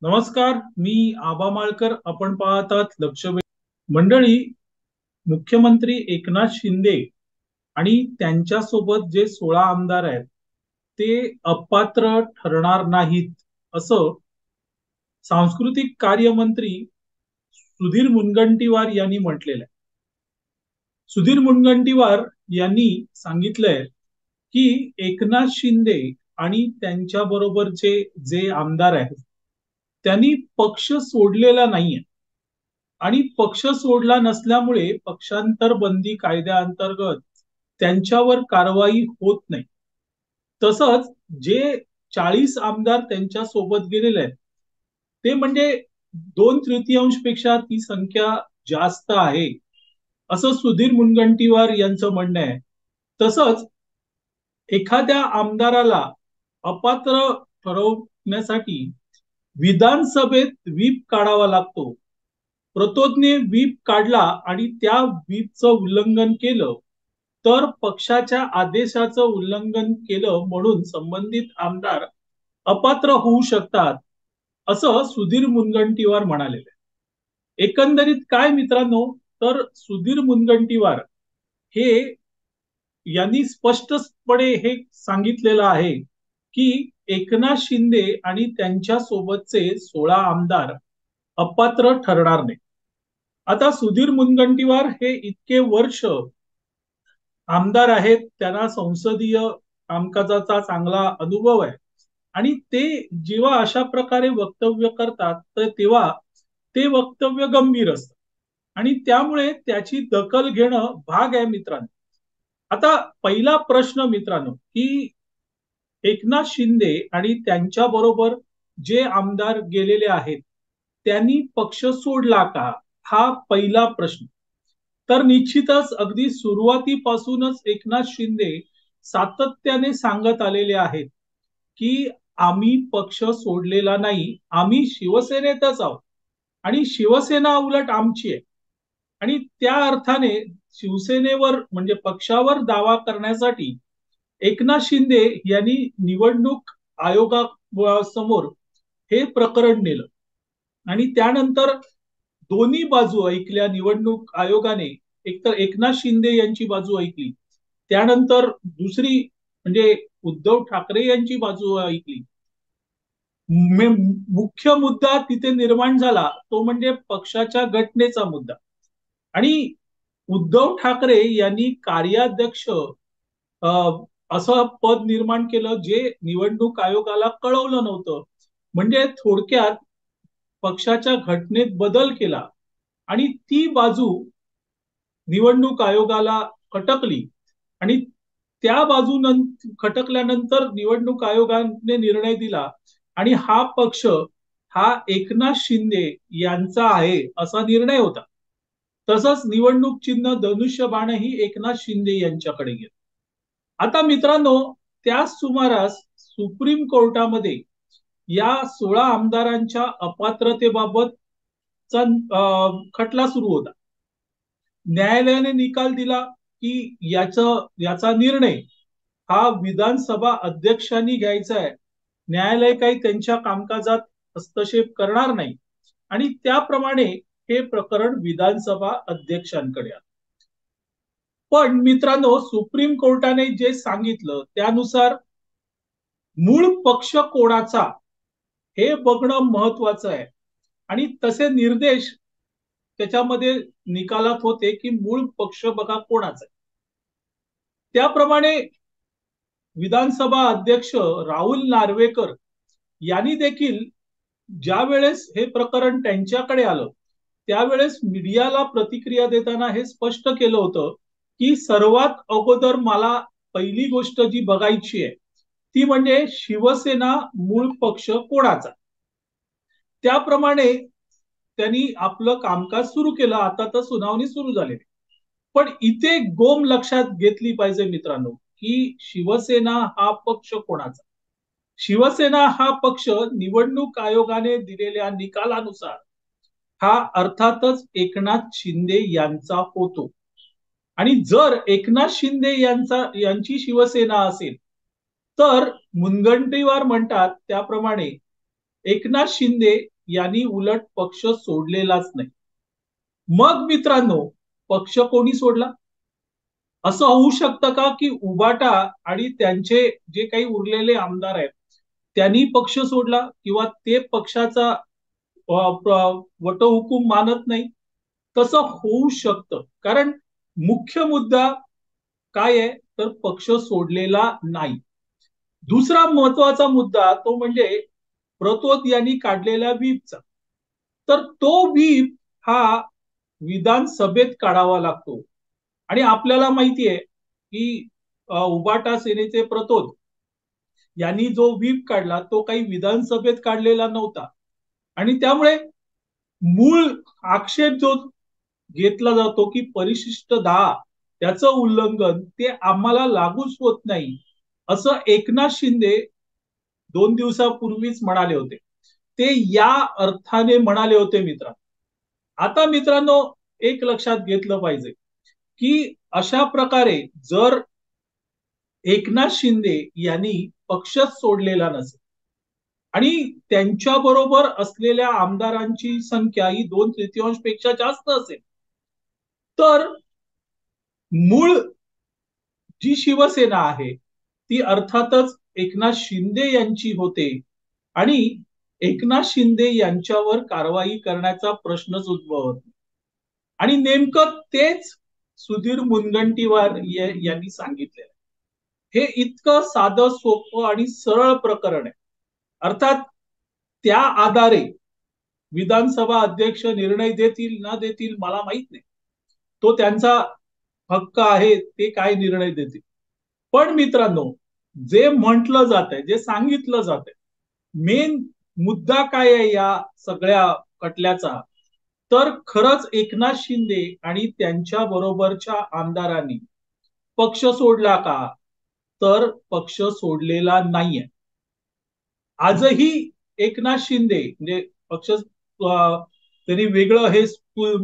नमस्कार. मी आबा माळकर. आपण पाहतात लक्ष मंडळी. मुख्यमंत्री एकनाथ शिंदे आणि त्यांच्यासोबत जे 16 आमदार आहेत ते अपात्र ठरणार नाहीत असं सांस्कृतिक कार्य मंत्री सुधीर मुनगंटीवार यांनी म्हटलेलं आहे. सुधीर मुनगंटीवार यांनी सांगितलंय की एकनाथ शिंदे आणि त्यांच्या बरोबरचे जे आमदार आहेत त्यांनी पक्ष सोडलेला नाहीये आणि पक्ष सोडला नसल्यामुळे पक्षांतर बंदी कायद्याअंतर्गत त्यांच्यावर कारवाई होत नाही. तसंच जे 40 आमदार त्यांच्या सोबत गेलेले आहेत ते म्हणजे 2/3 पेक्षा ती संख्या जास्त आहे असं सुधीर मुनगंटीवार यांचं म्हणणं आहे. तसंच एखाद्या आमदाराला अपात्र ठरवण्यासाठी विधानसभेत व्हीप काढावा लागतो. प्रतोदने व्हीप काढला आणि त्या व्हीपचं उल्लंघन केलं तर पक्षाच्या आदेशाचं उल्लंघन केलं म्हणून संबंधित आमदार अपात्र होऊ शकतात असं सुधीर मुनगंटीवार म्हणालेले. एकंदरीत काय मित्रांनो, तर सुधीर मुनगंटीवार हे यांनी स्पष्टपणे हे सांगितलेलं आहे की एकनाथ शिंदे आणि त्यांच्या सोबतचे 16 आमदार अपात्र ठरणार नाही. आता सुधीर मुनगंटीवार हे इतके वर्ष आमदार आहेत, त्यांना संसदीय कामकाजाचा चांगला अनुभव आहे आणि ते जेव्हा अशा प्रकारे वक्तव्य करतात तर तेव्हा ते वक्तव्य गंभीर असतं आणि त्यामुळे त्याची दखल घेणं भाग आहे मित्रांनो. आता पहिला प्रश्न मित्रांनो की एकनाथ शिंदे आणि त्यांच्या बरोबर जे आमदार गेलेले आहेत त्यांनी पक्ष सोडला का, हा पहिला प्रश्न. तर निश्चितच अगदी सुरुवातीपासूनच एकनाथ शिंदे सातत्याने सांगत आलेले आहेत की आम्ही पक्ष सोडलेला नाही, आम्ही शिवसेनेतच आहोत आणि शिवसेना उलट आमची आहे. आणि त्या अर्थाने शिवसेनेवर म्हणजे पक्षावर दावा करण्यासाठी एकनाथ शिंदे यांनी निवडणूक आयोगासमोर हे प्रकरण नेलं आणि त्यानंतर दोन्ही बाजू ऐकल्या निवडणूक आयोगाने. एकतर एकनाथ शिंदे यांची बाजू ऐकली, त्यानंतर दुसरी म्हणजे उद्धव ठाकरे यांची बाजू ऐकली. मुख्य मुद्दा तिथे निर्माण झाला तो म्हणजे पक्षाच्या घटनेचा मुद्दा. आणि उद्धव ठाकरे यांनी कार्याध्यक्ष असं पद निर्माण केलं जे निवडणूक आयोगाला कळवलं नव्हतं. म्हणजे थोडक्यात पक्षाच्या घटनेत बदल केला आणि ती बाजू निवडणूक आयोगाला खटकली आणि त्या बाजून खटकल्यानंतर निवडणूक आयोगाने निर्णय दिला आणि हा पक्ष हा एकनाथ शिंदे यांचा आहे असा निर्णय होता. तसंच निवडणूक चिन्ह धनुष्यबाणही एकनाथ शिंदे यांच्याकडे गेलं. आता मित्रांनो, त्याच सुमारास सुप्रीम कोर्टामध्ये या 16 आमदारांच्या अपात्रतेबाबतचा खटला सुरू होता. न्यायालयाने निकाल दिला की याचा निर्णय हा विधानसभा अध्यक्षांनी घ्यायचा आहे. न्यायालय काही त्यांच्या कामकाजात हस्तक्षेप करणार नाही आणि त्याप्रमाणे हे प्रकरण विधानसभा अध्यक्षांकडे आलं. पण मित्रांनो, सुप्रीम कोर्टाने जे सांगितलं त्यानुसार मूळ पक्ष कोणाचा हे बघणं महत्वाचं आहे आणि तसे निर्देश त्याच्यामध्ये निकालात होते की मूळ पक्ष बघा कोणाचा आहे. त्याप्रमाणे विधानसभा अध्यक्ष राहुल नार्वेकर यांनी देखील ज्या वेळेस हे प्रकरण त्यांच्याकडे आलं त्यावेळेस मीडियाला प्रतिक्रिया देताना हे स्पष्ट केलं होतं की सर्वात अगोदर मला पहिली गोष्ट जी बघायची आहे ती म्हणजे शिवसेना मूळ पक्ष कोणाचा. त्याप्रमाणे त्यांनी आपलं कामकाज सुरू केलं. आता तर सुनावणी सुरू झाली. पण इथे गोम लक्षात घेतली पाहिजे मित्रांनो की शिवसेना हा पक्ष कोणाचा. शिवसेना हा पक्ष निवडणूक आयोगाने दिलेल्या निकालानुसार हा अर्थातच एकनाथ शिंदे यांचा होतो. आणि जर एकनाथ शिंदे यांची शिवसेना असेल तर मुनगंटीवार म्हणतात त्याप्रमाणे एकनाथ शिंदे यांनी उलट पक्ष सोडलेलाच नाही. मग मित्रांनो, पक्ष कोणी सोडला? असं होऊ शकतं का की उबाटा आणि त्यांचे जे काही उरलेले आमदार आहेत त्यांनी पक्ष सोडला किंवा ते पक्षाचा वटहुकूम मानत नाही? तसं होऊ शकतं, कारण मुख्य मुद्दा काय आहे तर पक्ष सोडलेला नाही. दुसरा महत्वाचा मुद्दा तो म्हणजे प्रतोद यांनी काढलेला व्हीपचा. तर तो व्हीप हा विधानसभेत काढावा लागतो आणि आपल्याला माहितीये की उबाटा सेनेचे प्रतोद यांनी जो व्हीप काढला तो काही विधानसभेत काढलेला नव्हता आणि त्यामुळे मूळ आक्षेप जो घेतला जातो की परिशिष्ट 10 त्याचं उल्लंघन ते आम्हाला लागूच होत नाही, असं एकनाथ शिंदे 2 दिवसापूर्वीच म्हणाले होते. ते या अर्थाने म्हणाले होते मित्र. आता मित्रांनो, एक लक्षात घेतलं पाहिजे की अशा प्रकारे जर एकनाथ शिंदे यांनी पक्षच सोडलेला नसेल आणि त्यांच्या बरोबर असलेल्या आमदारांची संख्या ही 2/3 पेक्षा जास्त असेल, तर मूळ जी शिवसेना आहे ती अर्थातच एकनाथ शिंदे यांची होते आणि एकनाथ शिंदे यांच्यावर कारवाई करण्याचा प्रश्नच उद्भवत नाही. आणि नेमकं तेच सुधीर मुनगंटीवार यांनी सांगितलेलं. हे इतकं साधं सोपं आणि सरळ प्रकरण आहे. अर्थात त्या आधारे विधानसभा अध्यक्ष निर्णय देतील न देतील मला माहित नाही, तो त्यांचा हक्क आहे, ते काय निर्णय देतील. पण मित्रांनो, जे म्हटलं जात आहे, जे सांगितलं जात आहे, मेन मुद्दा काय आहे या सगळ्या खटल्याचा, तर खरंच एकनाथ शिंदे आणि त्यांच्या बरोबरच्या आमदारांनी पक्ष सोडला का? तर पक्ष सोडलेला नाहीये. आजही एकनाथ शिंदे म्हणजे पक्ष त्यांनी वेगळं हे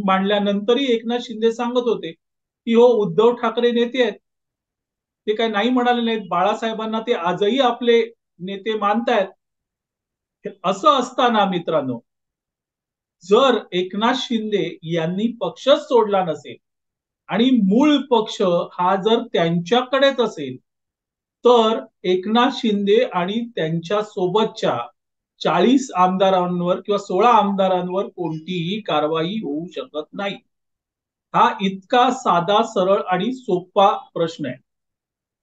मांडल्यानंतरही एकनाथ शिंदे सांगत होते की हो, उद्धव ठाकरे नेते आहेत, ते काय नाही म्हणाले नाहीत, बाळासाहेबांना ते आजही आपले नेते मानतायत. असं असताना मित्रांनो, जर एकनाथ शिंदे यांनी पक्षच सोडला नसेल आणि मूळ पक्ष हा जर त्यांच्याकडेच असेल, तर एकनाथ शिंदे आणि त्यांच्या सोबतच्या 40 आमदारांवर किंवा 16 आमदारांवर कोणतीही कारवाई होऊ शकत नाही. हा इतका साधा, सरळ आणि सोपा प्रश्न आहे.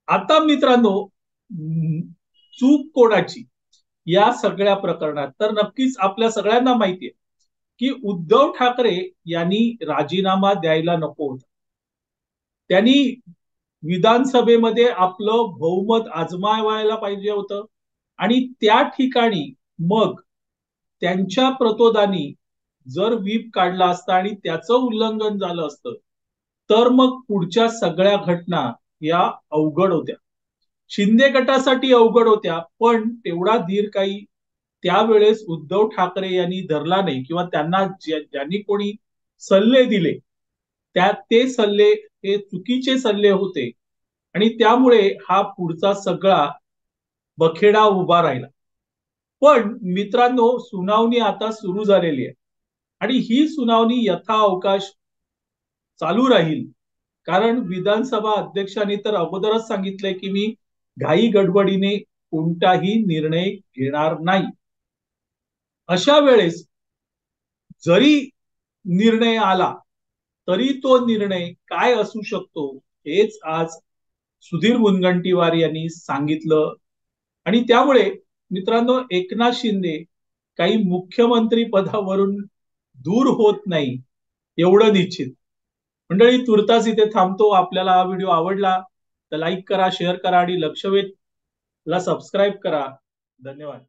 आता मित्रांनो, चूक कोणाची या सगळ्या प्रकरणात? तर नक्कीच आपल्या सगळ्यांना माहिती आहे की उद्धव ठाकरे यांनी राजीनामा द्यायला नको होता. त्यांनी विधानसभेमध्ये आपलं बहुमत आजमावायला पाहिजे होतं आणि त्या ठिकाणी मग त्यांच्या प्रतोदानी जर व्हीप काढला असता आणि त्याचं उल्लंघन झालं असतं, तर मग पुढच्या सगळ्या घटना या अवघड होत्या. शिंदे गटासाठी अवघड होत्या, पण तेवढा धीर काही त्यावेळेस उद्धव ठाकरे यांनी धरला नाही किंवा त्यांना ज्यांनी कोणी सल्ले दिले ते सल्ले हे चुकीचे सल्ले होते आणि त्यामुळे हा पुढचा सगळा बखेडा उभा राहिला. पण मित्रांनो, सुनावणी आता सुरू झालेली आहे आणि ही सुनावणी यथाअवकाश चालू राहील, कारण विधानसभा अध्यक्षांनी तर अगोदरच सांगितलंय की मी घाई गडबडीने कोणताही निर्णय घेणार नाही. अशा वेळेस जरी निर्णय आला तरी तो निर्णय काय असू शकतो हेच आज सुधीर मुनगंटीवार यांनी सांगितलं. आणि त्यामुळे मित्रांनो, एकनाथ शिंदे काही मुख्यमंत्री पदावरून दूर होत नाही एवढं निश्चित. मंडळी, तुर्तास इथे थांबतो. आपल्याला हा व्हिडिओ आवडला तर लाईक करा, शेअर करा आणि लक्षवेधला सबस्क्राईब करा. धन्यवाद.